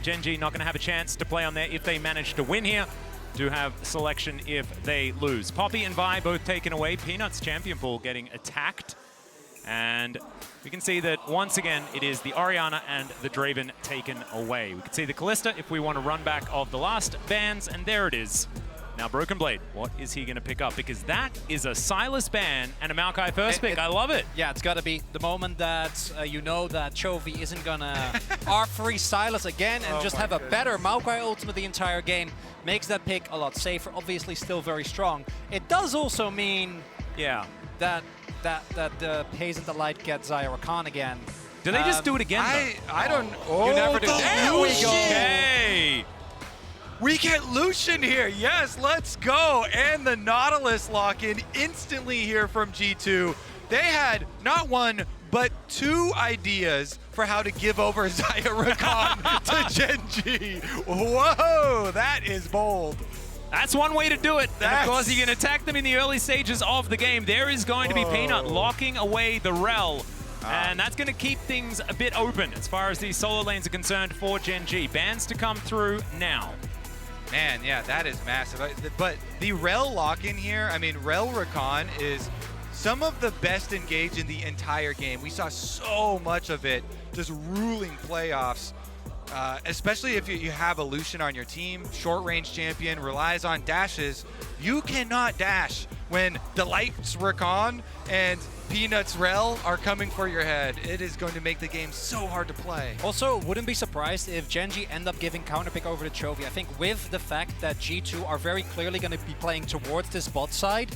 GENG not going to have a chance to play on there if they manage to win here. Do have selection if they lose. Poppy and Vi both taken away. Peanuts champion pool getting attacked. And we can see that once again, it is the Orianna and the Draven taken away. We can see the Callista if we want to run back of the last bans, and there it is. Now Broken Blade, what is he going to pick up? Because that is a Silas ban and a Maokai first pick. I love it. Yeah, it's got to be the moment that you know that Chovy isn't going to R3 Silas again and just have a better Maokai ultimate the entire game. Makes that pick a lot safer. Obviously still very strong. It does also mean that the Haze and the Light get Zaya Rakan again. Do they just do it again? I don't. You never do. There we go. Hey. We get Lucian here. Yes, let's go. And the Nautilus lock-in instantly here from G2. They had not one, but two ideas for how to give over Zaya Rakan to GENG. Whoa, that is bold. That's one way to do it. And of course, you can attack them in the early stages of the game. There is going to be Peanut locking away the Rel. And that's going to keep things a bit open as far as these solo lanes are concerned for GENG. Bans to come through now. Man, yeah, that is massive. But the Rel lock-in here, I mean, Rel Rakan is some of the best engaged in the entire game. We saw so much of it just ruling playoffs, especially if you have a Lucian on your team, short-range champion, relies on dashes. You cannot dash when the Lights Rakan and Peanuts Rel are coming for your head. It is going to make the game so hard to play. Also, wouldn't be surprised if GENG end up giving counter pick over to Chovy. I think with the fact that G2 are very clearly going to be playing towards this bot side,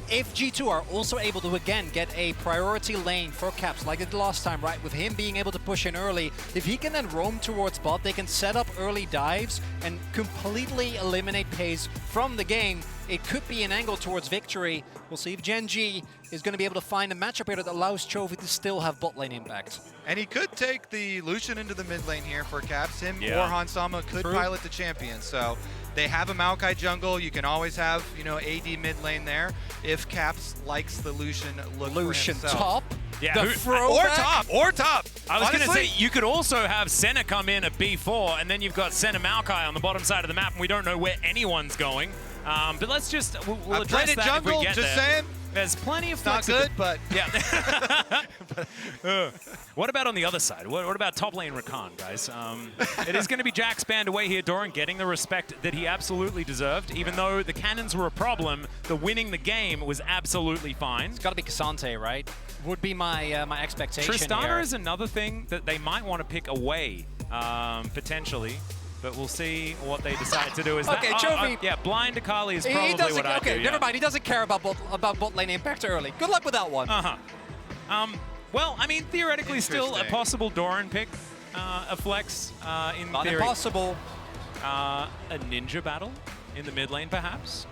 if G2 are also able to, again, get a priority lane for Caps, like they did last time, right, with him being able to push in early, if he can then roam towards bot, they can set up early dives and completely eliminate Pace from the game. It could be an angle towards victory. We'll see if GENG is going to be able to find a matchup here that allows Chovy to still have bot lane impact. And he could take the Lucian into the mid lane here for Caps. Him or Hansama could pilot the champion. So they have a Maokai jungle. You can always have, you know, AD mid lane there if Caps likes the Lucian look Lucian for himself. top. Yeah, or top. I was going to say, you could also have Senna come in at B4, and then you've got Senna Maokai on the bottom side of the map, and we don't know where anyone's going. But let's just, we'll address that jungle, if we get just there. saying. There's plenty of Not good, but yeah. What about on the other side? What about top lane Rakan, guys? It is going to be Jax banned away here. Doran getting the respect that he absolutely deserved. Even though the cannons were a problem, the winning the game was absolutely fine. It's got to be Cassante, right? Would be my my expectation. Tristana is another thing that they might want to pick away, potentially. But we'll see what they decide to do. Is okay, Chovy. Yeah, blind Akali is probably what I do. Okay, never mind. He doesn't care about bot lane impact early. Good luck with that one. Well, I mean, theoretically, still a possible Doran pick, a flex in Not theory. impossible. A ninja battle in the mid lane, perhaps.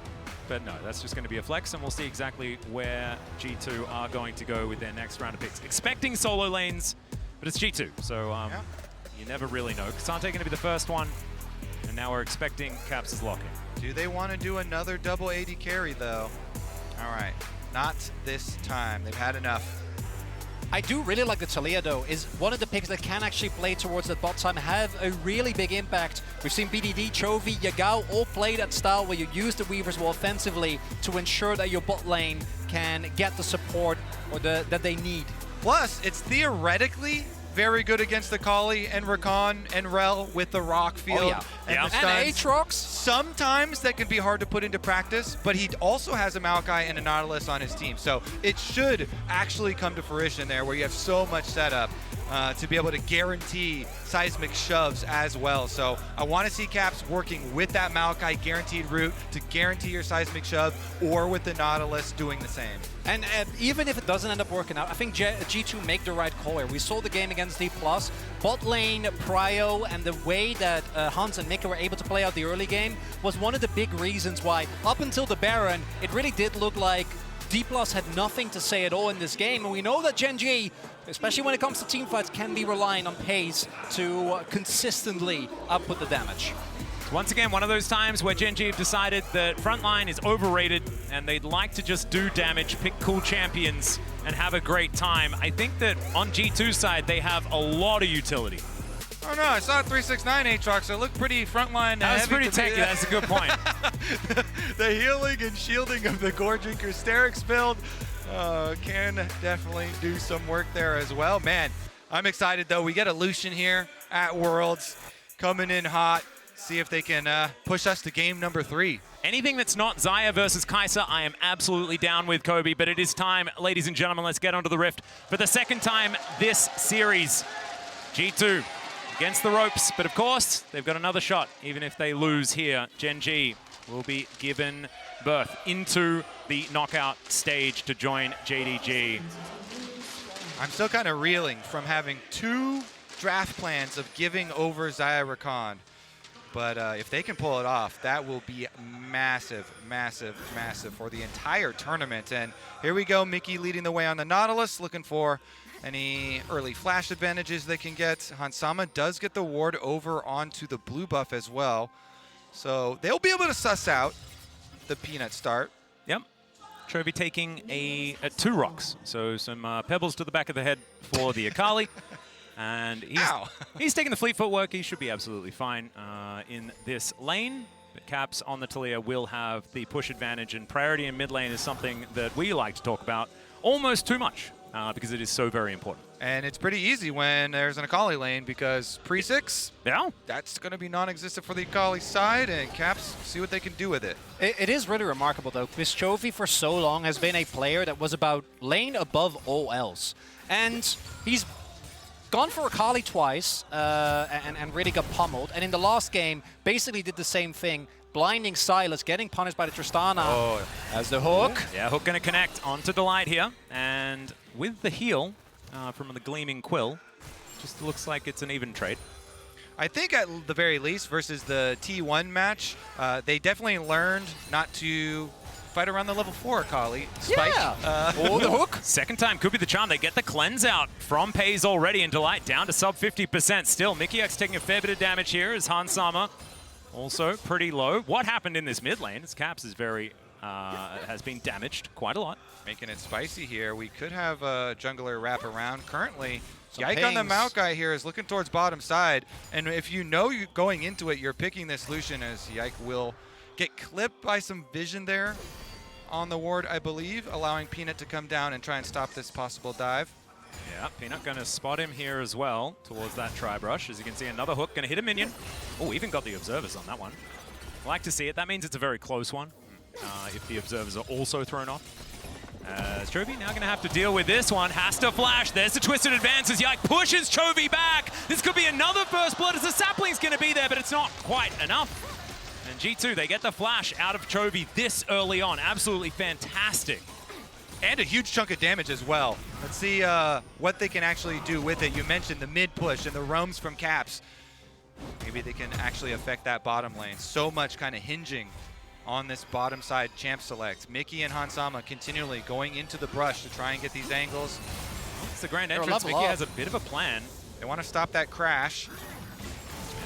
But no, that's just going to be a flex, and we'll see exactly where G2 are going to go with their next round of picks. Expecting solo lanes, but it's G2, so you never really know. Cassante going to be the first one, and now we're expecting Caps' lock-in. do they want to do another double AD carry, though? All right, not this time. They've had enough. I do really like the Taliyah, though. Is one of the picks that can actually play towards the bot side, have a really big impact. We've seen BDD, Chovy, Yagao all play that style where you use the Weavers well offensively to ensure that your bot lane can get the support or that they need. Plus, it's theoretically very good against the Kali and Rakan and Rel with the rock field and the stuns. Aatrox. Sometimes that can be hard to put into practice, but he also has a Maokai and a Nautilus on his team. So it should actually come to fruition there where you have so much setup to be able to guarantee seismic shoves as well. So I want to see Caps working with that Maokai guaranteed route to guarantee your seismic shove, or with the Nautilus doing the same. And even if it doesn't end up working out, I think G2 make the right call here. We saw the game against D+. Bot lane, Prio, and the way that Hans and Mika were able to play out the early game was one of the big reasons why, up until the Baron, it really did look like D+ had nothing to say at all in this game. And we know that GENG, especially when it comes to teamfights, can be relying on pace to consistently output the damage. Once again, one of those times where GENG have decided that frontline is overrated and they'd like to just do damage, pick cool champions, and have a great time. I think that on G2's side, they have a lot of utility. Oh no, I saw 369 Aatrox. It looked pretty frontline. That was pretty tanky. That's a good point. The healing and shielding of the Gore Drinker Sterix build can definitely do some work there as well. Man, I'm excited though. We get a Lucian here at Worlds, coming in hot. See if they can push us to game number 3. Anything that's not Xayah versus Kai'Sa, I am absolutely down with, Kobe, but it is time, ladies and gentlemen, let's get onto the Rift. For the second time this series, G2 against the ropes, but of course, they've got another shot. Even if they lose here, GENG will be given birth into the knockout stage to join JDG. I'm still kind of reeling from having 2 draft plans of giving over Xayah Rakan. But if they can pull it off, that will be massive, massive, massive for the entire tournament. And here we go, Mickey leading the way on the Nautilus, looking for any early flash advantages they can get. Hansama does get the ward over onto the blue buff as well. So they'll be able to suss out the Peanut start. Yep. Chovy taking 2 rocks. So some pebbles to the back of the head for the Akali. And he's taking the fleet footwork. He should be absolutely fine in this lane. But Caps on the Talia will have the push advantage, and priority in mid lane is something that we like to talk about almost too much because it is so very important. And it's pretty easy when there's an Akali lane because pre-6, yeah, that's going to be non-existent for the Akali side, and Caps see what they can do with it. It is really remarkable though, because Chovy for so long has been a player that was about lane above all else. And he's gone for Akali twice and really got pummeled. And in the last game, basically did the same thing, blinding Sylas, getting punished by the Tristana as the hook. Yeah, hook going to connect onto Delight here. And with the heal from the Gleaming Quill, just looks like it's an even trade. I think at the very least versus the T1 match, they definitely learned not to fight around the level 4 Akali. Spike. Yeah. Or the hook. Second time could be the charm. They get the cleanse out from Pays already, and Delight down to sub 50%. Still, Mickey X taking a fair bit of damage here as Hansama also pretty low. What happened in this mid lane? As Caps is very has been damaged quite a lot. Making it spicy here. We could have a jungler wrap around. Currently, Some Yike on the pings. Maokai here is looking towards bottom side. And if you know you going into it, you're picking this Lucian, as Yike will get clipped by some vision there on the ward, I believe, allowing Peanut to come down and try and stop this possible dive. Yeah, Peanut going to spot him here as well towards that tri-brush. As you can see, another hook going to hit a minion. Oh, even got the observers on that one. Like to see it. That means it's a very close one if the observers are also thrown off. Chovy now going to have to deal with this one. Has to flash. There's the twisted advance as Yike pushes Chovy back. This could be another first blood as the sapling's going to be there, but it's not quite enough. And G2, they get the flash out of Chovy this early on. Absolutely fantastic. And a huge chunk of damage as well. Let's see what they can actually do with it. You mentioned the mid push and the roams from Caps. Maybe they can actually affect that bottom lane. So much kind of hinging on this bottom side champ select. Mickey and Hansama continually going into the brush to try and get these angles. It's the grand entrance. Mickey has a bit of a plan. They want to stop that crash.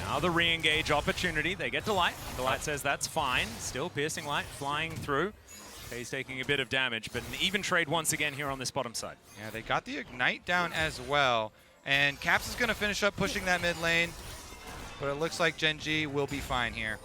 Now the re-engage opportunity. They get Delight. Delight says that's fine. Still piercing light flying through. He's taking a bit of damage, but an even trade once again here on this bottom side. Yeah, they got the Ignite down as well. And Caps is going to finish up pushing that mid lane. But it looks like GENG will be fine here.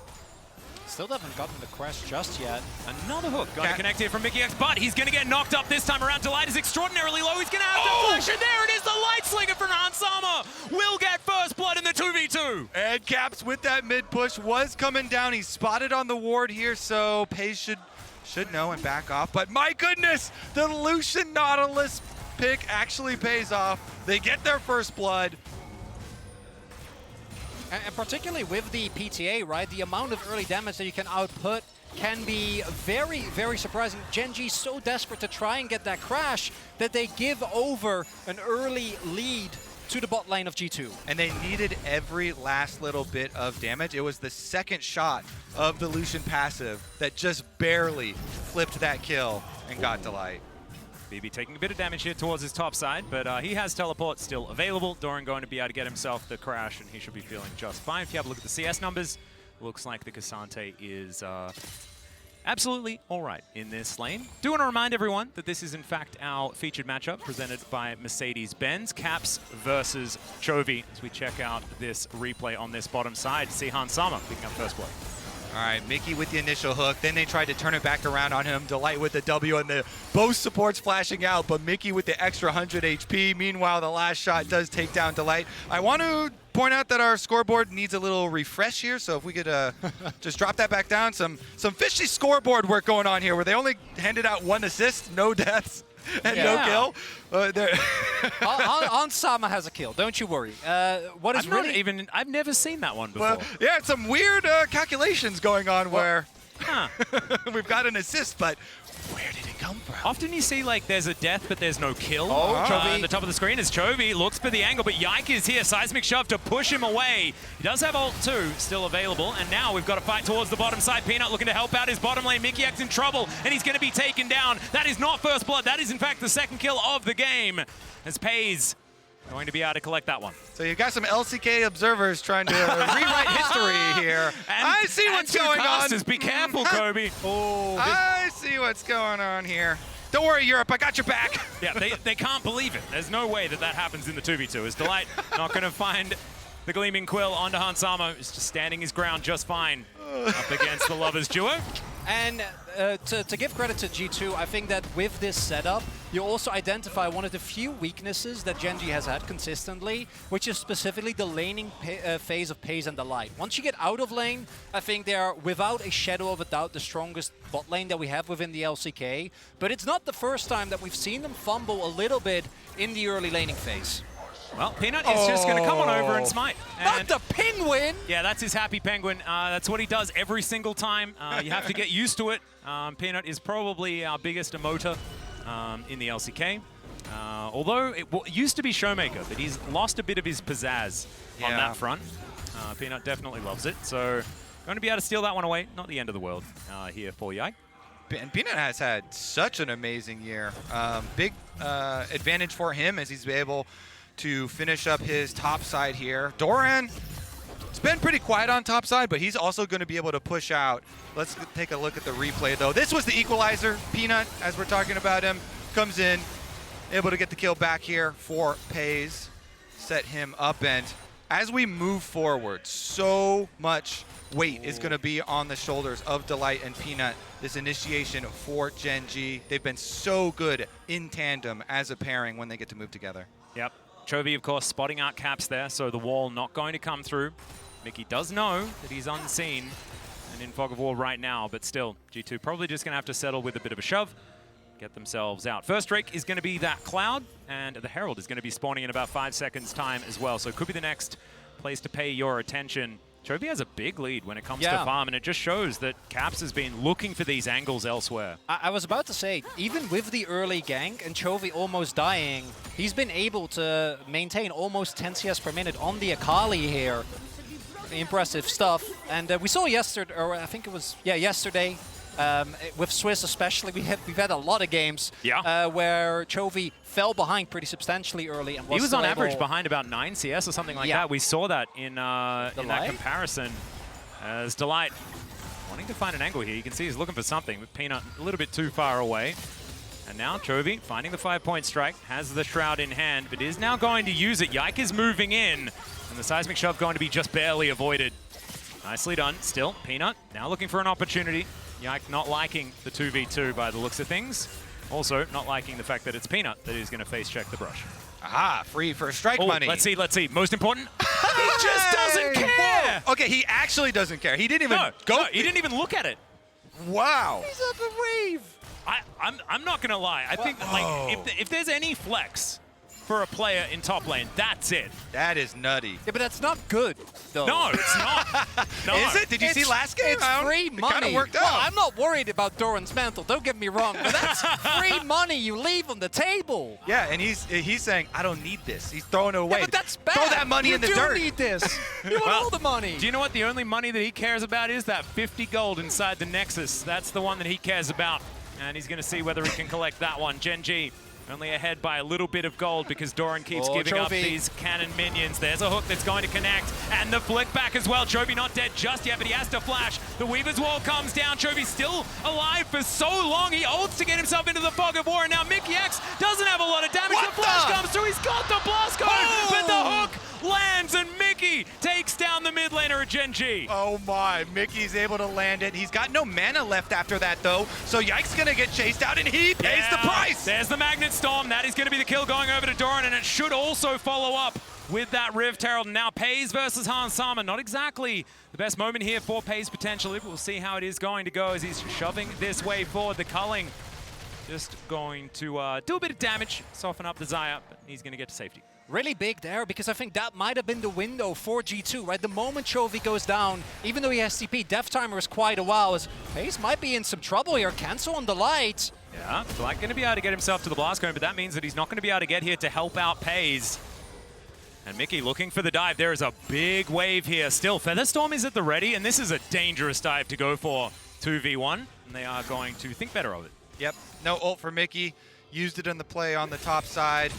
Still haven't gotten the quest just yet. Another hook. Got to connect here from Mickey X, but he's going to get knocked up this time around. Delight is extraordinarily low. He's going to have to flash, and there it is. The Light Slinger from Hansama will get first blood in the 2v2. And Caps with that mid push was coming down. He's spotted on the ward here, so Pays should know and back off. But my goodness, the Lucian Nautilus pick actually pays off. They get their first blood. And particularly with the PTA, right, the amount of early damage that you can output can be very, very surprising. GENG so desperate to try and get that crash that they give over an early lead to the bot lane of G2. And they needed every last little bit of damage. It was the second shot of the Lucian passive that just barely flipped that kill and got Delight. BB taking a bit of damage here towards his top side, but he has teleport still available. Doran going to be able to get himself the crash, and he should be feeling just fine. If you have a look at the CS numbers, looks like the Cassante is absolutely all right in this lane. Do want to remind everyone that this is in fact our featured matchup presented by Mercedes-Benz. Caps versus Chovy as we check out this replay on this bottom side. Sihan Sama picking up first blood. All right, Mickey with the initial hook. Then they tried to turn it back around on him. Delight with the W and the both supports flashing out, but Mickey with the extra 100 HP. Meanwhile, the last shot does take down Delight. I want to point out that our scoreboard needs a little refresh here, so if we could just drop that back down. Some fishy scoreboard work going on here where they only handed out 1 assist, no deaths, and no kill. Sama has a kill, don't you worry. What is I've never seen that one before. Well, yeah, some weird calculations going on where we've got an assist, but where did it come from? Often you see like there's a death, but there's no kill. Chovy. At the top of the screen is Chovy, looks for the angle, but Yike is here. Seismic shove to push him away. He does have ult 2 still available, and now we've got to fight towards the bottom side. Peanut looking to help out his bottom lane. Mickey X in trouble, and he's going to be taken down. That is not first blood. That is in fact the second kill of the game, as Pays going to be able to collect that one. So you got some LCK observers trying to rewrite history here. I see what's going on. Be careful, Kobe. I see what's going on here. Don't worry, Europe. I got your back. Yeah, they can't believe it. There's no way that happens in the 2v2. Is Delight not going to find the Gleaming Quill onto Hansama, who's just standing his ground just fine up against the Lovers duo. And to give credit to G2, I think that with this setup, you also identify one of the few weaknesses that GENG has had consistently, which is specifically the laning phase of Pays and Delight. Once you get out of lane, I think they are, without a shadow of a doubt, the strongest bot lane that we have within the LCK. But it's not the first time that we've seen them fumble a little bit in the early laning phase. Well, Peanut is just going to come on over and smite. Not the penguin! Yeah, that's his happy penguin. That's what he does every single time. You have to get used to it. Peanut is probably our biggest emoter in the LCK. Although it used to be Showmaker, but he's lost a bit of his pizzazz on that front. Peanut definitely loves it. So going to be able to steal that one away. Not the end of the world here for Yike. And Peanut has had such an amazing year. Big advantage for him as he's able to finish up his top side here. Doran, it's been pretty quiet on top side, but he's also going to be able to push out. Let's take a look at the replay, though. This was the equalizer. Peanut, as we're talking about him, comes in, able to get the kill back here for Pays. Set him up, and as we move forward, so much weight is going to be on the shoulders of Delight and Peanut. This initiation for GENG. They've been so good in tandem as a pairing when they get to move together. Yep. Chovy, of course, spotting out Caps there, so the wall not going to come through. Mickey does know that he's unseen and in fog of war right now, but still, G2 probably just going to have to settle with a bit of a shove, get themselves out. First Drake is going to be that Cloud, and the Herald is going to be spawning in about 5 seconds time as well, so it could be the next place to pay your attention. Chovy has a big lead when it comes to farm, and it just shows that Caps has been looking for these angles elsewhere. I was about to say, even with the early gank and Chovy almost dying, he's been able to maintain almost 10 CS per minute on the Akali here. Impressive stuff. And we saw yesterday, or I think it was, yesterday, with Swiss especially, we've had a lot of games where Chovy fell behind pretty substantially early. And he was on average behind about 9 CS or something like that. We saw that in that comparison. As Delight wanting to find an angle here. You can see he's looking for something, with Peanut a little bit too far away. And now Chovy finding the 5-point strike, has the Shroud in hand, but is now going to use it. Yike is moving in, and the Seismic Shove going to be just barely avoided. Nicely done. Still, Peanut now looking for an opportunity. Yike not liking the 2v2 by the looks of things. Also, not liking the fact that it's Peanut that is going to face check the brush. Aha, free for strike money. Let's see. Most important, he just doesn't care. Whoa. Okay, he actually doesn't care. He didn't even go. No, he didn't even look at it. Wow. He's up a wave. I'm not going to lie. I think like if there's any flex for a player in top lane, that's it. That is nutty. Yeah, but that's not good, though. No, it's not. No. Is it? Did you see last game? It's free money. It kind of worked out. Well, I'm not worried about Doran's mantle, don't get me wrong, but that's free money you leave on the table. Yeah, and he's saying, I don't need this. He's throwing it away. Yeah, but that's bad. Throw that money in the dirt. You do need this. You want all the money. Do you know what the only money that he cares about is? That 50 gold inside the Nexus. That's the one that he cares about. And he's going to see whether he can collect that one. GENG Only ahead by a little bit of gold because Doran keeps giving up Chovy. these cannon minions. There's a hook that's going to connect, and the flick back as well. Chovy not dead just yet, but he has to flash. The Weaver's Wall comes down. Chovy still alive for so long. He ults to get himself into the fog of war, and now Mickey X doesn't have a lot of damage. What the flash the? comes through. He's got the blast code, but the hook lands, and Mickey takes down the mid laner at GENG. Oh my, Mickey's able to land it. He's got no mana left after that though, so Yike's gonna get chased out and he pays the price. There's the Magnet Storm. That is going to be the kill going over to Doran, and it should also follow up with that Rift Herald. Now Pays versus Hans Sama. Not exactly the best moment here for Pays potentially. We'll see how it is going to go as he's shoving this way forward. The culling just going to do a bit of damage, soften up the Xayah, but he's going to get to safety. Really big there, because I think that might have been the window for G2, right? The moment Chovy goes down, even though he has CP, death timer is quite a while, as Pays might be in some trouble here. Cancel on the light. Yeah, Black going to be able to get himself to the blast cone, but that means that he's not going to be able to get here to help out Pays. And Mickey looking for the dive. There is a big wave here. Still, Featherstorm is at the ready, and this is a dangerous dive to go for 2v1, and they are going to think better of it. Yep, no ult for Mickey. Used it in the play on the top side.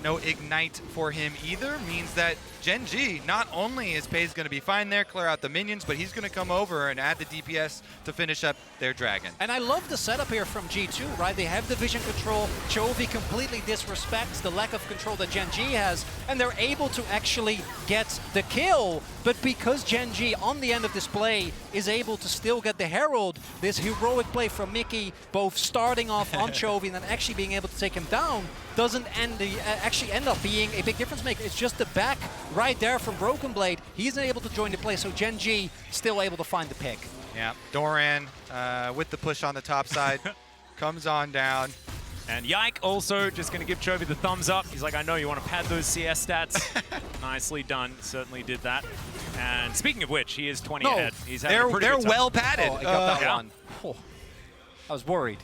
No ignite for him either, means that GENG, not only is Pays going to be fine there, clear out the minions, but he's going to come over and add the DPS to finish up their dragon. And I love the setup here from G2, right? They have the vision control. Chovy completely disrespects the lack of control that GENG has, and they're able to actually get the kill. But because GENG, on the end of this play, is able to still get the Herald, this heroic play from Mickey, both starting off on Chovy and then actually being able to take him down, doesn't actually end up being a big difference maker. It's just the back right there from Broken Blade. He's able to join the play, so GENG still able to find the pick. Yeah, Doran with the push on the top side comes on down. And Yike also just going to give Chovy the thumbs up. He's like, I know you want to pad those CS stats. Nicely done. Certainly did that. And speaking of which, he is 20 ahead. He's having a pretty they're good time. well padded. Oh, I got that yeah. one. Oh, I was worried.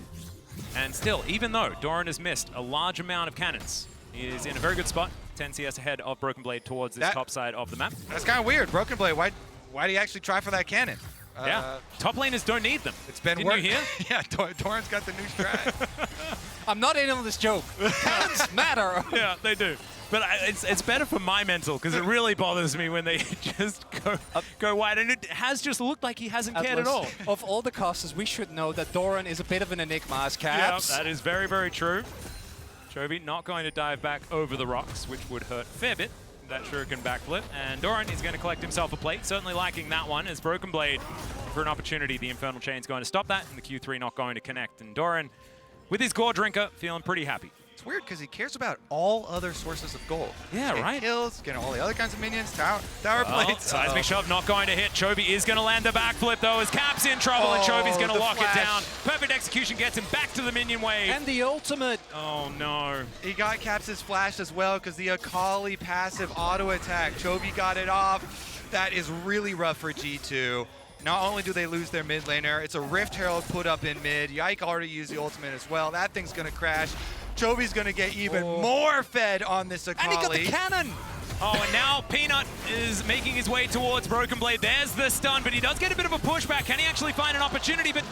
And still, even though Doran has missed a large amount of cannons, he is in a very good spot. 10 CS ahead of Broken Blade towards this top side of the map. That's kind of weird. Broken Blade, why do you actually try for that cannon? Yeah, top laners don't need them. It's been Didn't you hear? Yeah, Doran's got the new strat. I'm not in on this joke. Cannons matter. Yeah, they do. But it's better for my mental, because it really bothers me when they just go wide. And it has just looked like he hasn't cared at all. Of all the casters, we should know that Doran is a bit of an enigma as Caps. Yeah, that is very, very true. Chovy not going to dive back over the rocks, which would hurt a fair bit. That shuriken backflip. And Doran is going to collect himself a plate. Certainly liking that one as Broken Blade for an opportunity. The Infernal Chain's going to stop that, and the Q3 not going to connect. And Doran, with his Gore Drinker, feeling pretty happy. It's weird because he cares about all other sources of gold. Yeah, Getting right. Kills, getting all the other kinds of minions, tower plates. Seismic shove not going to hit. Chovy is going to land the backflip though, as Cap's in trouble, and Chovy's going to lock it down. Perfect execution gets him back to the minion wave. And the ultimate. Oh no. He got Caps' flash as well because the Akali passive auto attack. Chovy got it off. That is really rough for G2. Not only do they lose their mid laner, it's a Rift Herald put up in mid. Yike already used the ultimate as well. That thing's going to crash. Chovy's going to get even more fed on this Akali. And he got the cannon. Oh, and now Peanut is making his way towards Broken Blade. There's the stun, but he does get a bit of a pushback. Can he actually find an opportunity? But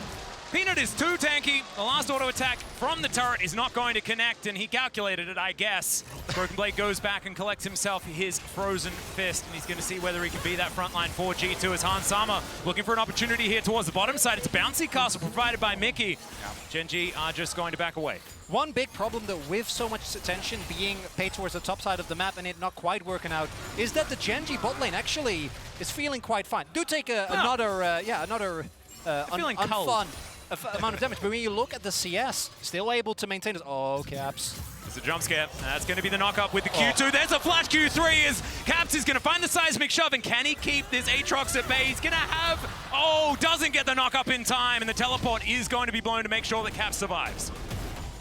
Peanut is too tanky. The last auto attack from the turret is not going to connect, and he calculated it, I guess. Broken Blade goes back and collects himself his Frozen Fist, and he's going to see whether he can be that frontline for G2 as Hans Sama looking for an opportunity here towards the bottom side. It's a bouncy castle provided by Mickey. GENG are just going to back away. One big problem though with so much attention being paid towards the top side of the map and it not quite working out is that the GENG bot lane actually is feeling quite fine. Do take another unfun amount of damage, but when you look at the CS, still able to maintain this. Oh, Caps. It's a jump scare. That's going to be the knock-up with the Q2. There's a flash Q3 as Caps is going to find the seismic shove, and can he keep this Aatrox at bay? He's going to have... Oh, doesn't get the knock-up in time, and the teleport is going to be blown to make sure that Caps survives.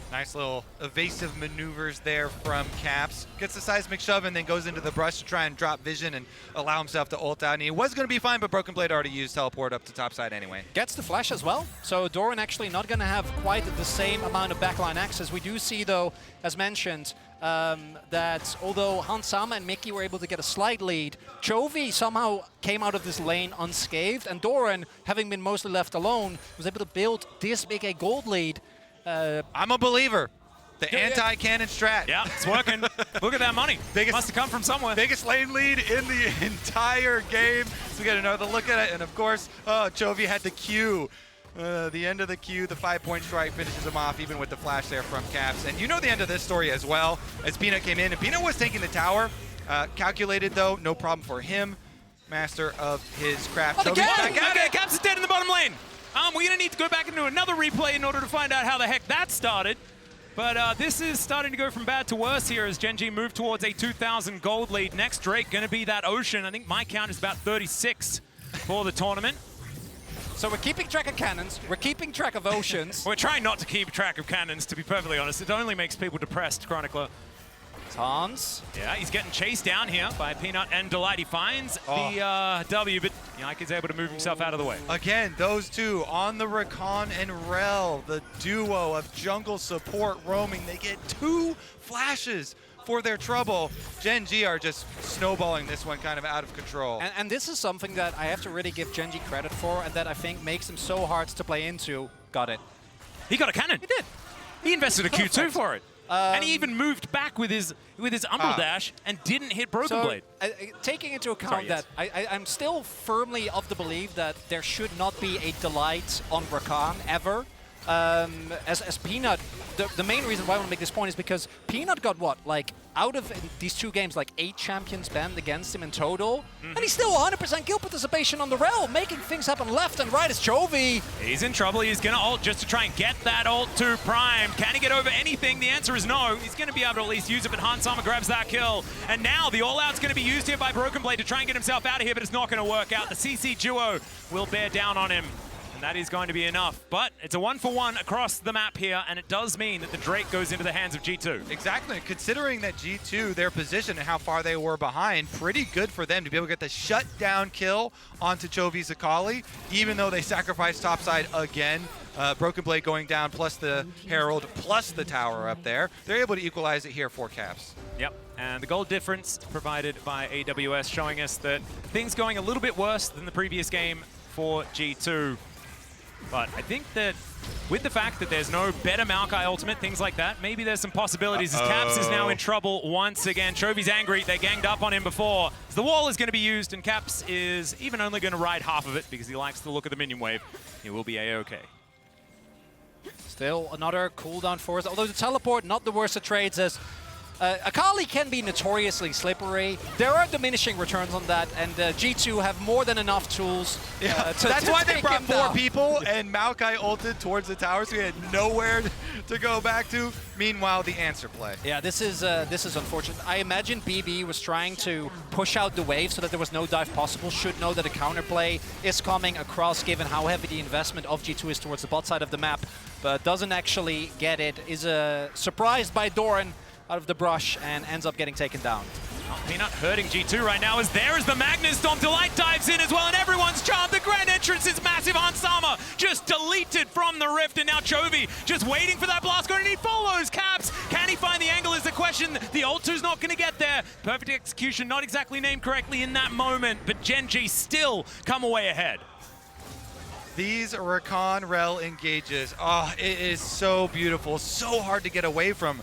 Nice little evasive maneuvers there from Caps. Gets the seismic shove and then goes into the brush to try and drop vision and allow himself to ult out. And he was going to be fine, but Broken Blade already used teleport up to top side anyway. Gets the flash as well. So Doran actually not going to have quite the same amount of backline access. We do see, though, as mentioned, that although Hans Sama and Mickey were able to get a slight lead, Chovy somehow came out of this lane unscathed. And Doran, having been mostly left alone, was able to build this big a gold lead. I'm a believer. The anti-cannon strat. Yeah, it's working. Look at that money. Must have come from somewhere. Biggest lane lead in the entire game. So we get another look at it. And of course, Chovy had the Q. The end of the Q, the 5-point strike finishes him off, even with the flash there from Caps. And you know the end of this story as well, as Peanut came in. And Peanut was taking the tower. Calculated, though, no problem for him. Master of his craft. Chovy back at it. Caps is dead in the bottom lane. We're going to need to go back into another replay in order to find out how the heck that started. But this is starting to go from bad to worse here as GENG move towards a 2,000 gold lead. Next Drake going to be that Ocean. I think my count is about 36 for the tournament. So we're keeping track of cannons, we're keeping track of oceans. We're trying not to keep track of cannons, to be perfectly honest. It only makes people depressed, Chronicler. Hans. Yeah, he's getting chased down here by Peanut and Delight. He finds the W, but Yike is able to move himself out of the way. Again, those two on the Rakan and Rel, the duo of jungle support roaming. They get 2 flashes for their trouble. GENG are just snowballing this one kind of out of control. And this is something that I have to really give GENG credit for, and that I think makes him so hard to play into. Got it. He got a cannon. He did. He invested a Q2 for it. And he even moved back with his Umbral Dash and didn't hit Broken Blade. Taking into account that, I'm still firmly of the belief that there should not be a Delight on Rakan ever. As Peanut, the main reason why I want to make this point is because Peanut got what, like out of these 2 games, like 8 champions banned against him in total, and he's still 100% guild participation on the Rel, making things happen left and right as Chovy. He's in trouble. He's going to ult just to try and get that ult to Prime. Can he get over anything? The answer is no. He's going to be able to at least use it, but Hans Sama grabs that kill. And now the all-out's going to be used here by Broken Blade to try and get himself out of here, but it's not going to work out. The CC duo will bear down on him. And that is going to be enough. But it's a 1-for-1 across the map here, and it does mean that the Drake goes into the hands of G2. Exactly. Considering that G2, their position and how far they were behind, pretty good for them to be able to get the shutdown kill onto Chovy's Akali, even though they sacrificed topside again. Broken Blade going down, plus the Herald, plus the tower up there. They're able to equalize it here for Caps. Yep, and the gold difference provided by AWS showing us that things going a little bit worse than the previous game for G2. But I think that with the fact that there's no better Maokai ultimate, things like that, maybe there's some possibilities as Caps is now in trouble once again. Chovy's angry. They ganged up on him before. So the wall is going to be used, and Caps is even only going to ride half of it because he likes the look of the minion wave. He will be A-OK. Still another cooldown for us, although the teleport, not the worst of trades, as Akali can be notoriously slippery. There are diminishing returns on that, and G2 have more than enough tools That's why they brought 4 people, and Maokai ulted towards the tower, so he had nowhere to go back to. Meanwhile, the answer play. Yeah, this is unfortunate. I imagine BB was trying to push out the wave so that there was no dive possible, should know that a counterplay is coming across, given how heavy the investment of G2 is towards the bot side of the map, but doesn't actually get it. Is surprised by Doran out of the brush and ends up getting taken down. Oh, Peanut hurting G2 right now as there is the Magnus Storm. Delight dives in as well, and everyone's charmed. The grand entrance is massive. Hansama just deleted from the rift, and now Chovy just waiting for that blast going, and he follows Caps. Can he find the angle is the question. The ult 2's not going to get there. Perfect execution, not exactly named correctly in that moment, but GENG still come away ahead. These Rakan Rel engages. Oh, it is so beautiful, so hard to get away from.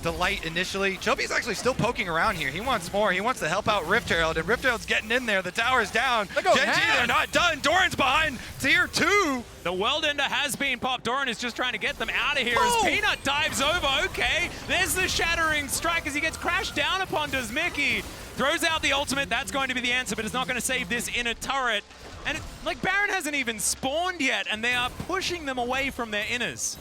Delight initially. Chovy's actually still poking around here. He wants more. He wants to help out Rift Herald, and Rift Herald's getting in there. The tower's down. GENG, they're not done. Doran's behind tier 2. The World Ender has been popped. Doran is just trying to get them out of here as Peanut dives over. Okay, there's the Shattering Strike as he gets crashed down upon. Does Mickey throws out the ultimate. That's going to be the answer, but it's not going to save this inner turret. And like Baron hasn't even spawned yet, and they are pushing them away from their inners.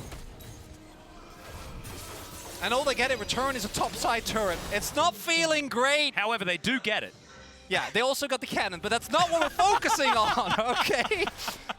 And all they get in return is a topside turret. It's not feeling great. However, they do get it. Yeah, they also got the cannon, but that's not what we're focusing on, okay?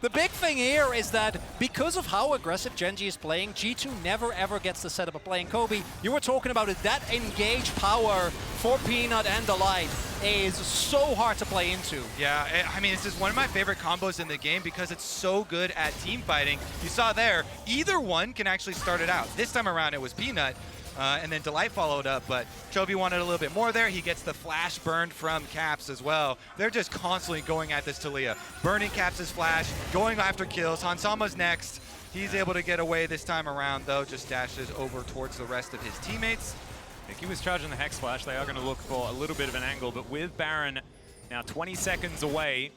The big thing here is that because of how aggressive GENG is playing, G2 never ever gets the setup of playing Kobe. You were talking about it, that engage power for Peanut and Delight is so hard to play into. Yeah, I mean, it's just one of my favorite combos in the game because it's so good at team fighting. You saw there, either one can actually start it out. This time around, it was Peanut. And then Delight followed up, but Chovy wanted a little bit more there. He gets the flash burned from Caps as well. They're just constantly going at this Talia. Burning Caps' flash, going after kills. Hansama's next. He's able to get away this time around, though, just dashes over towards the rest of his teammates. Nicky was charging the Hex Flash. They are going to look for a little bit of an angle, but with Baron now 20 seconds away,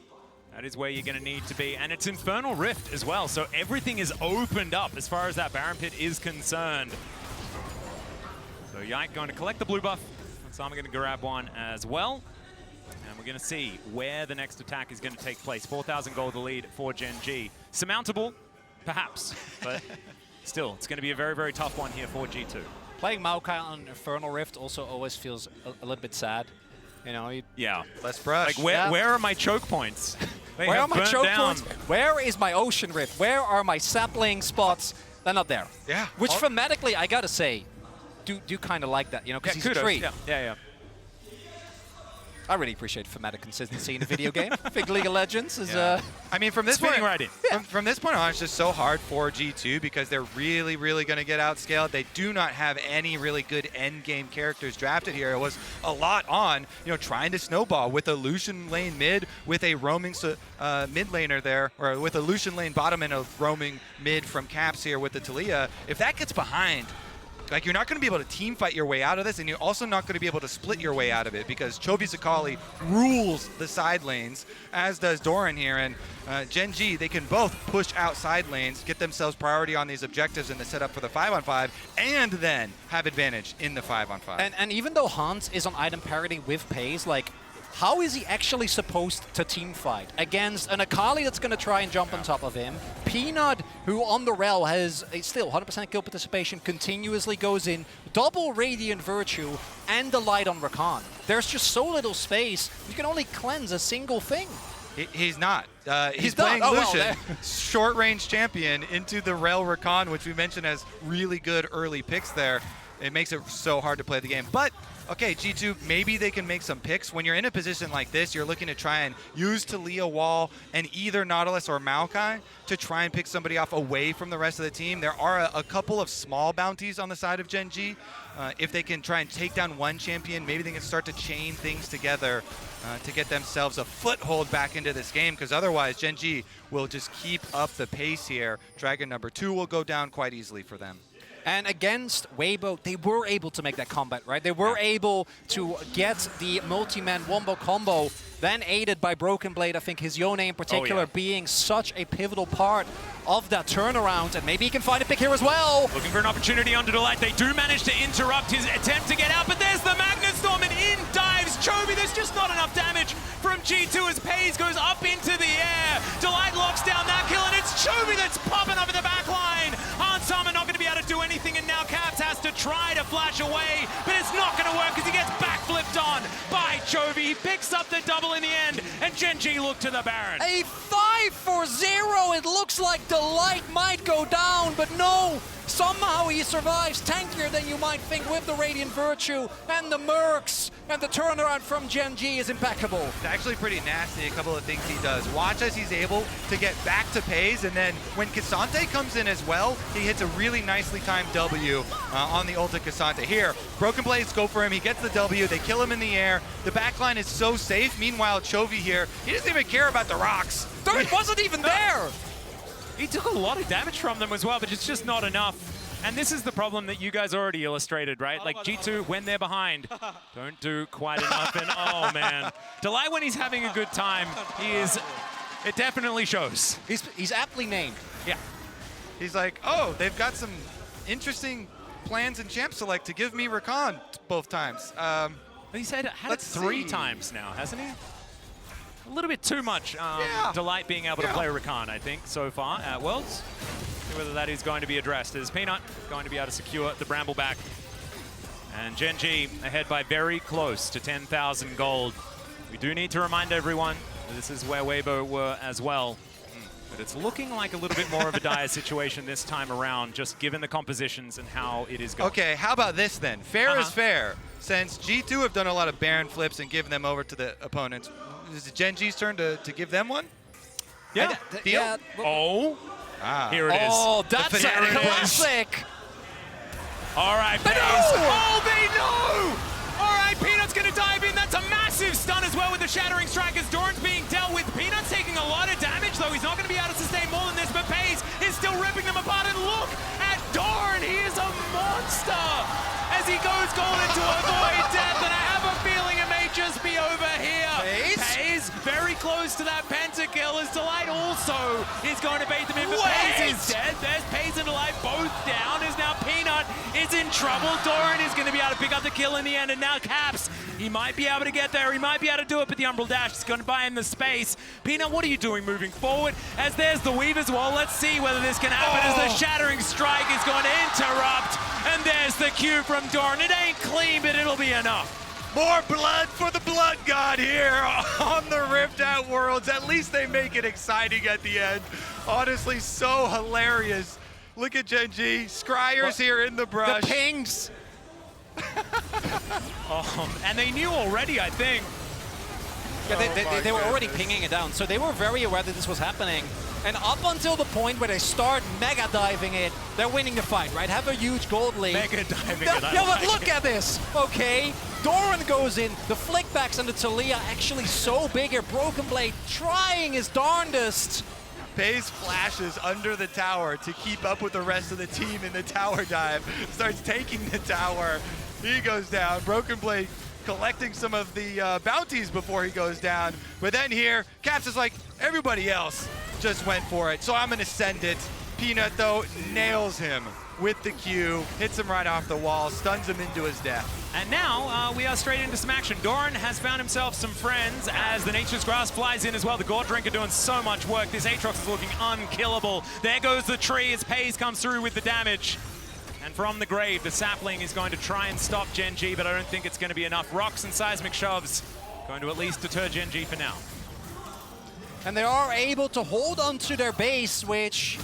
that is where you're going to need to be. And it's Infernal Rift as well, so everything is opened up as far as that Baron Pit is concerned. So Yike going to collect the blue buff. Sama going to grab one as well. And we're going to see where the next attack is going to take place. 4,000 gold the lead for GENG. Surmountable, perhaps, but still, it's going to be a very, very tough one here for G2. Playing Maokai on Infernal Rift also always feels a little bit sad. You know, Yeah. Let's brush. Like, where are my choke points? Where are my choke points? Where is my Ocean Rift? Where are my sapling spots? They're not there. Yeah. Which thematically, I gotta say, do kind of like that, you know, because he's a tree. Yeah. I really appreciate thematic consistency in a video game. I think League of Legends is I mean, from this point right in. From this point on, it's just so hard for G2 because they're really, really going to get outscaled. They do not have any really good end game characters drafted here. It was a lot on, you know, trying to snowball with a Lucian lane mid, with a roaming mid laner there, or with a Lucian lane bottom and a roaming mid from Caps here with the Talia. If that gets behind, like, you're not going to be able to team fight your way out of this, and you're also not going to be able to split your way out of it because Chovy Sakali rules the side lanes, as does Doran here. And GENG, they can both push out side lanes, get themselves priority on these objectives in the setup for the 5-on-5, and then have advantage in the 5-on-5. And even though Hans is on item parity with Paze, like, how is he actually supposed to team fight against an Akali that's going to try and jump on top of him? Peanut, who on the Rel has still 100% kill participation, continuously goes in, double Radiant Virtue, and the Light on Rakan. There's just so little space, you can only cleanse a single thing. He's not. He's playing not. Lucian, short-range champion, into the Rel Rakan, which we mentioned has really good early picks there. It makes it so hard to play the game. But, okay, G2, maybe they can make some picks. When you're in a position like this, you're looking to try and use Talia Wall and either Nautilus or Maokai to try and pick somebody off away from the rest of the team. There are a couple of small bounties on the side of GENG. If they can try and take down one champion, maybe they can start to chain things together to get themselves a foothold back into this game, because otherwise GENG will just keep up the pace here. Dragon number 2 will go down quite easily for them. And against Weibo, they were able to make that combat, right? They were able to get the multi-man wombo combo, then aided by Broken Blade. I think his Yone in particular being such a pivotal part of that turnaround, and maybe he can find a pick here as well. Looking for an opportunity under Delight. They do manage to interrupt his attempt to get out, but there's the Magnet Storm, and in dives Chovy. There's just not enough damage from G2 as Paze goes up into the air. Delight locks down that kill, and it's Chovy that's popping over the back line. Hansama not going to be able to do anything, and now Caps has to try to flash away, but it's not going to work because he gets backflipped on by Chovy. He picks up the double in the end, and GENG look to the Baron. A 5-4-0. It looks like Delight might go down, but no. Somehow he survives, tankier than you might think with the Radiant Virtue and the Mercs, and the turnaround from GENG is impeccable. It's actually pretty nasty, a couple of things he does. Watch as he's able to get back to Paze, and then when K'Sante comes in as well, he hits a really nicely timed W on the ult of K'Sante. Here, Broken Blades go for him, he gets the W, they kill him in the air. The backline is so safe. Meanwhile, Chovy here, he doesn't even care about the rocks. Third wasn't even there! He took a lot of damage from them as well, but it's just not enough. And this is the problem that you guys already illustrated, right? Like G2, when they're behind, don't do quite enough. And oh man, Delight, when he's having a good time, it definitely shows. He's aptly named. Yeah. He's like, oh, they've got some interesting plans in Champ Select to give me Rakan both times. He's had it 3 times now, hasn't he? A little bit too much Delight being able to play Rakan, I think, so far at Worlds. See whether that is going to be addressed. As Peanut going to be able to secure the Bramble back. And GENG ahead by very close to 10,000 gold. We do need to remind everyone that this is where Weibo were as well. But it's looking like a little bit more of a dire situation this time around, just given the compositions and how it is going. Okay, how about this then? Fair is fair. Since G2 have done a lot of Baron flips and given them over to the opponents, is it GENG's turn to give them one? Yeah. Deal? Yeah, Here it is. Oh, that's a classic! All right, Paze. Oh, they know! All right, Peanut's going to dive in. That's a massive stun as well with the Shattering Strike as Doran's being dealt with. Peanut's taking a lot of damage, though. He's not going to be able to sustain more than this, but Paze is still ripping them apart. goes golden to avoid death, and I have a feeling it may just be over here. Pays very close to that pentakill as Delight also is going to bait them in, but Pays is dead. There's Pays and Delight both down, as now Peanut is in trouble. Doran is going to be able to pick up the kill in the end, and now Caps, he might be able to get there, he might be able to do it, but the Umbral Dash is going to buy him the space. Peanut, what are you doing moving forward? As there's the Weave as well, let's see whether this can happen as the Shattering Strike is going to interrupt, and there's the Q from Doran. It ain't clean, but it'll be enough. More blood for the Blood God here on the Rift at Worlds. At least they make it exciting at the end. Honestly, so hilarious. Look at GENG. Scryer's here in the brush. The pings. And they knew already, I think. Yeah, they were already pinging it down, so they were very aware that this was happening. And up until the point where they start mega diving it, they're winning the fight, right? Have a huge gold lead. Mega diving it. Yeah, but look at this. Okay, Doran goes in. The flickbacks on the Talia actually so big here. Broken Blade trying his darndest. Pays flashes under the tower to keep up with the rest of the team in the tower dive. Starts taking the tower. He goes down. Broken Blade collecting some of the bounties before he goes down. But then here, Caps is like, everybody else just went for it, so I'm gonna send it. Peanut, though, nails him with the Q, hits him right off the wall, stuns him into his death. And now we are straight into some action. Doran has found himself some friends as the Nature's Grass flies in as well. The Gore Drinker doing so much work. This Aatrox is looking unkillable. There goes the tree as Pays comes through with the damage. And from the grave, the Sapling is going to try and stop GENG, but I don't think it's going to be enough. Rocks and Seismic Shoves going to at least deter GENG for now. And they are able to hold on to their base, which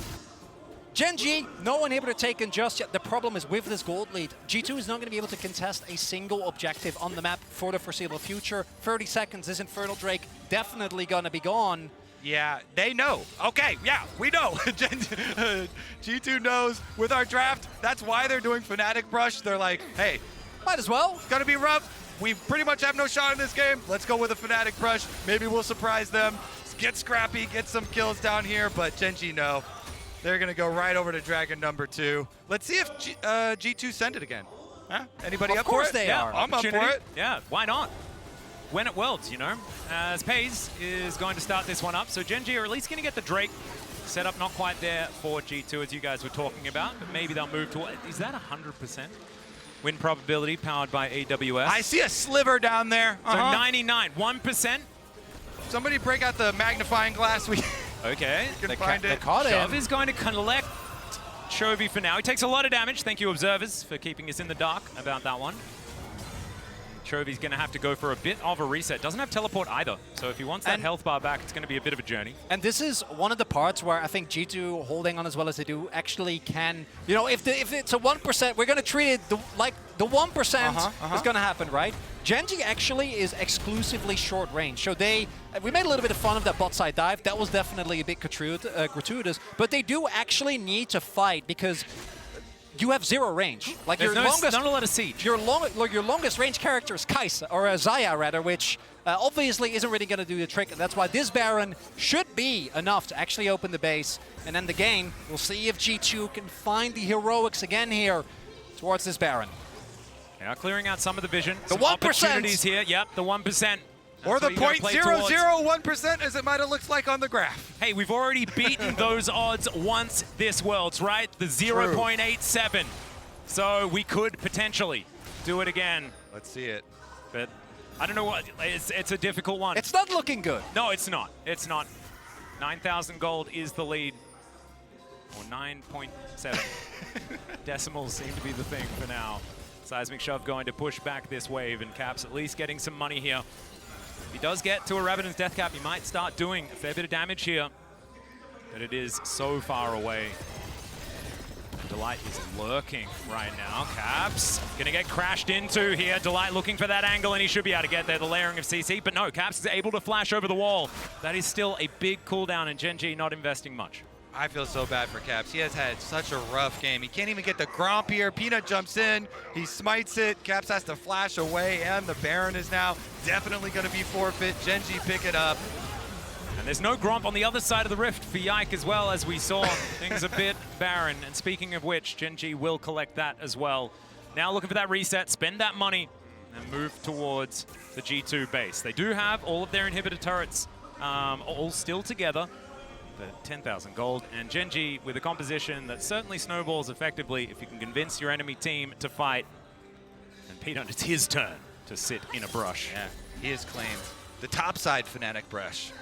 GENG, no one able to take in just yet. The problem is with this gold lead, G2 is not going to be able to contest a single objective on the map for the foreseeable future. 30 seconds, this Infernal Drake definitely going to be gone. Yeah, they know. Okay, yeah, we know. G2 knows with our draft. That's why they're doing Fnatic Brush. They're like, hey, might as well. It's gonna be rough. We pretty much have no shot in this game. Let's go with a Fnatic Brush. Maybe we'll surprise them. Get scrappy, get some kills down here, but GENG no. They're gonna go right over to Dragon number 2. Let's see if G2 send it again. Huh? Anybody up for it? Of course they are. I'm up for it. Yeah, why not? When it Worlds, you know. As Pays is going to start this one up, so GENG are at least going to get the Drake set up, not quite there for G2 as you guys were talking about, but maybe they'll move to, is that 100%? Win probability powered by AWS. I see a sliver down there. So 99, 1%. Somebody break out the magnifying glass. Okay, can find it. Shove is going to collect Chovy for now. He takes a lot of damage. Thank you, observers, for keeping us in the dark about that one. Chovy's going to have to go for a bit of a reset. Doesn't have teleport either, so if he wants that health bar back, it's going to be a bit of a journey. And this is one of the parts where I think G2 holding on as well as they do actually can, you know, if it's a 1%, we're going to treat it like the 1% is going to happen, right? GENG actually is exclusively short range, so we made a little bit of fun of that bot side dive. That was definitely a bit gratuitous, but they do actually need to fight because you have 0 range. Like There's not a lot of siege. Your longest range character is Kai'Sa, or Xayah rather, which obviously isn't really going to do the trick. And that's why this Baron should be enough to actually open the base and end the game. We'll see if G2 can find the heroics again here towards this Baron. They are clearing out some of the vision. The some 1%. Opportunities here. Yep, the 1%. Or the 0.001% as it might have looked like on the graph. Hey, we've already beaten those odds once this Worlds, right? The 0.87. So we could potentially do it again. Let's see it. But I don't know what, it's a difficult one. It's not looking good. No, it's not. It's not. 9,000 gold is the lead. Or 9.7. Decimals seem to be the thing for now. Seismic Shove going to push back this wave, and Caps at least getting some money here. If he does get to a Rabadon's Death Cap, he might start doing a fair bit of damage here. But it is so far away. Delight is lurking right now. Caps gonna get crashed into here. Delight looking for that angle, and he should be able to get there. The layering of CC, but no, Caps is able to flash over the wall. That is still a big cooldown, and GENG not investing much. I feel so bad for Caps. He has had such a rough game. He can't even get the Gromp here. Peanut jumps in. He smites it. Caps has to flash away, and the Baron is now definitely going to be forfeit. GENG pick it up. And there's no Gromp on the other side of the rift for Yike as well, as we saw. Things a bit barren. And speaking of which, GENG will collect that as well. now looking for that reset, spend that money, and move towards the G2 base. They do have all of their inhibitor turrets all still together. But 10,000 gold, and GENG with a composition that certainly snowballs effectively if you can convince your enemy team to fight. And Peanut, it's his turn to sit in a brush. Yeah, he has claimed the topside Fnatic brush.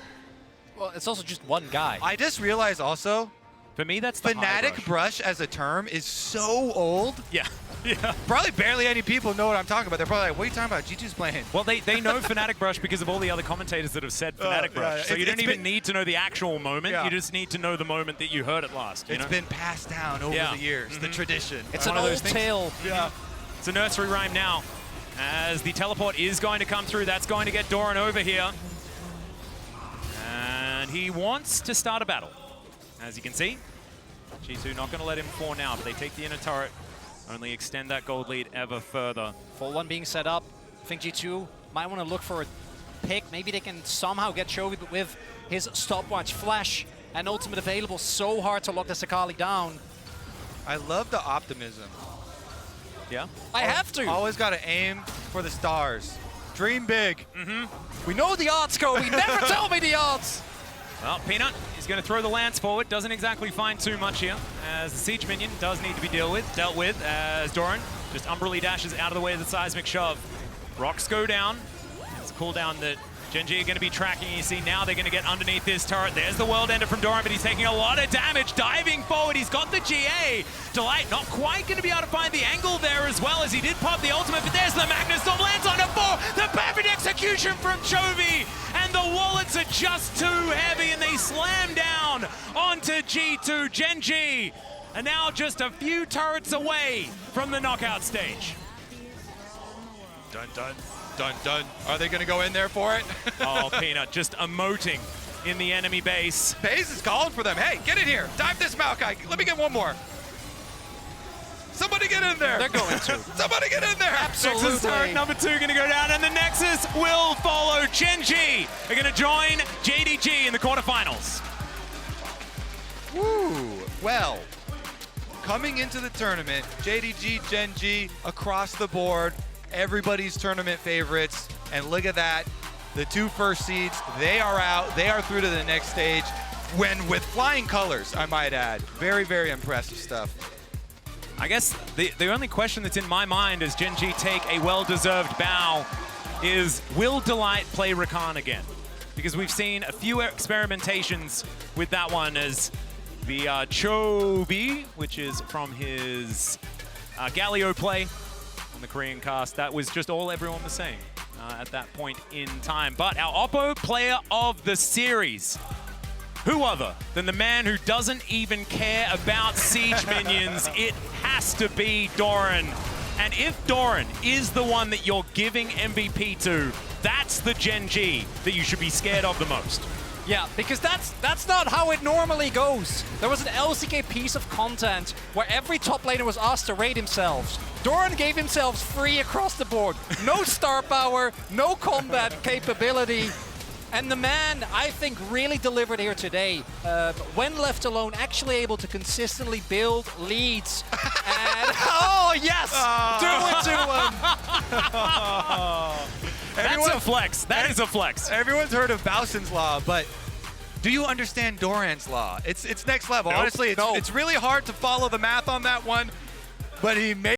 Well, it's also just one guy. I just realized also, For me, that's the high Fnatic brush as a term is so old. Yeah, yeah. Probably barely any people know what I'm talking about. They're probably like, what are you talking about? G2's playing. Well, they know Fnatic brush because of all the other commentators that have said Fnatic brush. yeah. So you don't even need to know the actual moment. Yeah. You just need to know the moment that you heard it last. You It's know? been passed down over Yeah. the years, the tradition. It's one an of old those things. tale. Yeah. It's a nursery rhyme now. As the teleport is going to come through, that's going to get Doran over here. And he wants to start a battle. As you can see, G2 not going to let him fall now, but they take the inner turret, only extend that gold lead ever further. Full one being set up. I think G2 might want to look for a pick. Maybe they can somehow get Chovy with his stopwatch flash and ultimate available. So hard to lock the Sakali down. I love the optimism. Yeah? I have to. Always got to aim for the stars. Dream big. We know the odds, Kobe. Never tell me the odds. Well, Peanut is going to throw the lance forward. Doesn't exactly find too much here, as the siege minion does need to be dealt with, as Doran just umbrally dashes out of the way of the seismic shove. Rocks go down. It's a cooldown that GENG are going to be tracking. You see now they're going to get underneath this turret. There's the world ender from Doran, but he's taking a lot of damage. Diving forward, he's got the GA. Delight not quite going to be able to find the angle there as well, as he did pop the ultimate, but there's the Magnus Storm, lands on the 4. The perfect execution from Chovy, and the wallets are just too heavy, and they slam down onto G2. GENG are now just a few turrets away from the knockout stage. Dun, dun, dun, dun. Are they going to go in there for it? Oh, Peanut just emoting in the enemy base. FaZe is calling for them. Hey, get in here. Dive this Maokai. Let me get one more. Somebody get in there. They're going to. Somebody get in there. Absolutely. Nexus turret number 2 going to go down, and the Nexus will follow. GENG are going to join JDG in the quarterfinals. Woo. Well, coming into the tournament, JDG, GENG, across the board, everybody's tournament favorites. And look at that. The 2 first seeds, they are out. They are through to the next stage. When with flying colors, I might add. Very, very impressive stuff. I guess the only question that's in my mind as GENG take a well-deserved bow is, will Delight play Rakan again? Because we've seen a few experimentations with that one, as the Chovy, which is from his Galio play on the Korean cast. That was just all everyone was saying at that point in time. But our Oppo player of the series, who other than the man who doesn't even care about siege minions? It has to be Doran. And if Doran is the one that you're giving MVP to, that's the GENG that you should be scared of the most. Yeah, because that's not how it normally goes. There was an LCK piece of content where every top laner was asked to rate themselves. Doran gave himself free across the board. No star power, no combat capability. And the man, I think, really delivered here today. When left alone, actually able to consistently build leads. And, oh, yes! 2-1-2-1. That's a flex. That is a flex. Everyone's heard of Bowson's Law, but do you understand Doran's Law? It's next level. Nope. Honestly, it's really hard to follow the math on that one, but he made